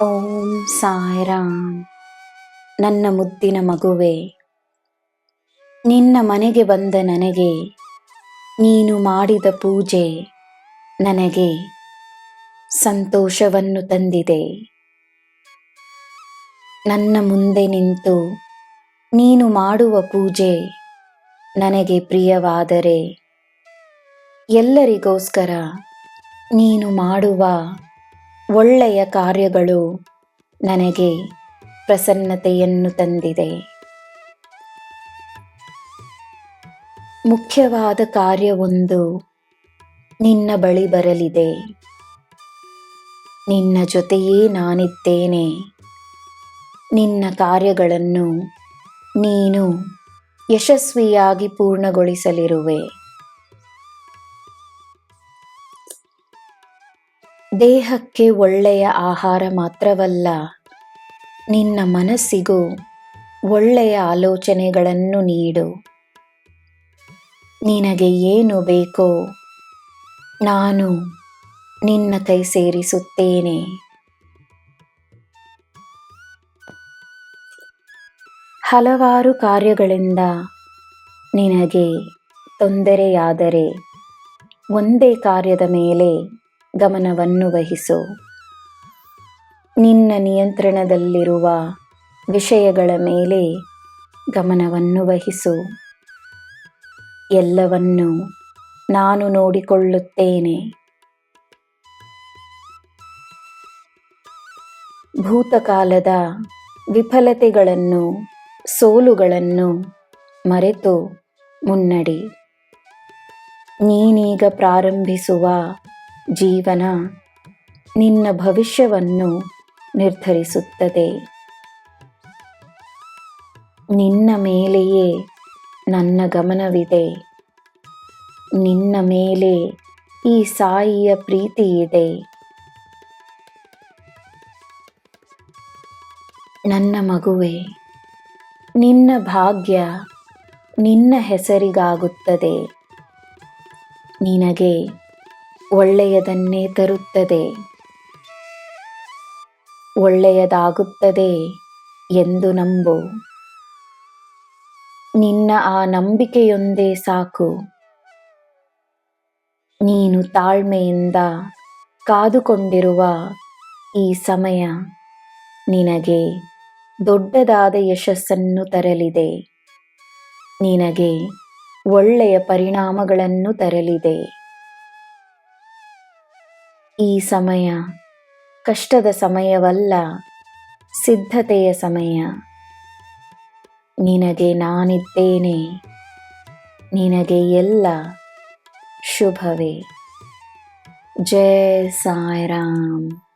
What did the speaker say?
ಓಂ ಸಾಯಿರಾಮ್. ನನ್ನ ಮುದ್ದಿನ ಮಗುವೆ, ನಿನ್ನ ಮನೆಗೆ ಬಂದ ನನಗೆ ನೀನು ಮಾಡಿದ ಪೂಜೆ ನನಗೆ ಸಂತೋಷವನ್ನು ತಂದಿದೆ. ನನ್ನ ಮುಂದೆ ನಿಂತು ನೀನು ಮಾಡುವ ಪೂಜೆ ನನಗೆ ಪ್ರಿಯವಾದರೆ, ಎಲ್ಲರಿಗೋಸ್ಕರ ನೀನು ಮಾಡುವ ಒಳ್ಳೆಯ ಕಾರ್ಯಗಳು ನನಗೆ ಪ್ರಸನ್ನತೆಯನ್ನು ತಂದಿದೆ. ಮುಖ್ಯವಾದ ಕಾರ್ಯವೊಂದು ನಿನ್ನ ಬಳಿ ಬರಲಿದೆ. ನಿನ್ನ ಜೊತೆಯೇ ನಾನಿದ್ದೇನೆ. ನಿನ್ನ ಕಾರ್ಯಗಳನ್ನು ನೀನು ಯಶಸ್ವಿಯಾಗಿ ಪೂರ್ಣಗೊಳಿಸಲಿರುವೆ. ದೇಹಕ್ಕೆ ಒಳ್ಳೆಯ ಆಹಾರ ಮಾತ್ರವಲ್ಲ, ನಿನ್ನ ಮನಸ್ಸಿಗೂ ಒಳ್ಳೆಯ ಆಲೋಚನೆಗಳನ್ನು ನೀಡು. ನಿನಗೆ ಏನು ಬೇಕೋ ನಾನು ನಿನ್ನ ಕೈ ಸೇರಿಸುತ್ತೇನೆ. ಹಲವಾರು ಕಾರ್ಯಗಳಿಂದ ನಿನಗೆ ತೊಂದರೆಯಾದರೆ ಒಂದೇ ಕಾರ್ಯದ ಮೇಲೆ ಗಮನವನ್ನು ವಹಿಸು. ನಿನ್ನ ನಿಯಂತ್ರಣದಲ್ಲಿರುವ ವಿಷಯಗಳ ಮೇಲೆ ಗಮನವನ್ನು ವಹಿಸು. ಎಲ್ಲವನ್ನು ನಾನು ನೋಡಿಕೊಳ್ಳುತ್ತೇನೆ. ಭೂತಕಾಲದ ವಿಫಲತೆಗಳನ್ನು, ಸೋಲುಗಳನ್ನು ಮರೆತು ಮುನ್ನಡಿ. ನೀನೀಗ ಪ್ರಾರಂಭಿಸುವ ಜೀವನ ನಿನ್ನ ಭವಿಷ್ಯವನ್ನು ನಿರ್ಧರಿಸುತ್ತದೆ. ನಿನ್ನ ಮೇಲೆಯೇ ನನ್ನ ಗಮನವಿದೆ. ನಿನ್ನ ಮೇಲೆ ಈ ಸಾಯಿಯ ಪ್ರೀತಿ ಇದೆ. ನನ್ನ ಮಗುವೆ, ನಿನ್ನ ಭಾಗ್ಯ ನಿನ್ನ ಹೆಸರಿಗಾಗುತ್ತದೆ. ನಿನಗೆ ಒಳ್ಳೆಯದನ್ನೇ ತರುತ್ತದೆ. ಒಳ್ಳೆಯದಾಗುತ್ತದೆ ಎಂದು ನಂಬು. ನಿನ್ನ ಆ ನಂಬಿಕೆಯೊಂದೇ ಸಾಕು. ನೀನು ತಾಳ್ಮೆಯಿಂದ ಕಾದುಕೊಂಡಿರುವ ಈ ಸಮಯ ನಿನಗೆ ದೊಡ್ಡದಾದ ಯಶಸ್ಸನ್ನು ತರಲಿದೆ. ನಿನಗೆ ಒಳ್ಳೆಯ ಪರಿಣಾಮಗಳನ್ನು ತರಲಿದೆ. ಈ ಸಮಯ ಕಷ್ಟದ ಸಮಯವಲ್ಲ, ಸಿದ್ಧತೆಯ ಸಮಯ. ನಿನಗೆ ನಾನಿದ್ದೇನೆ. ನಿನಗೆ ಎಲ್ಲ ಶುಭವೇ. ಜೈ ಸಾಯಿರಾಮ್.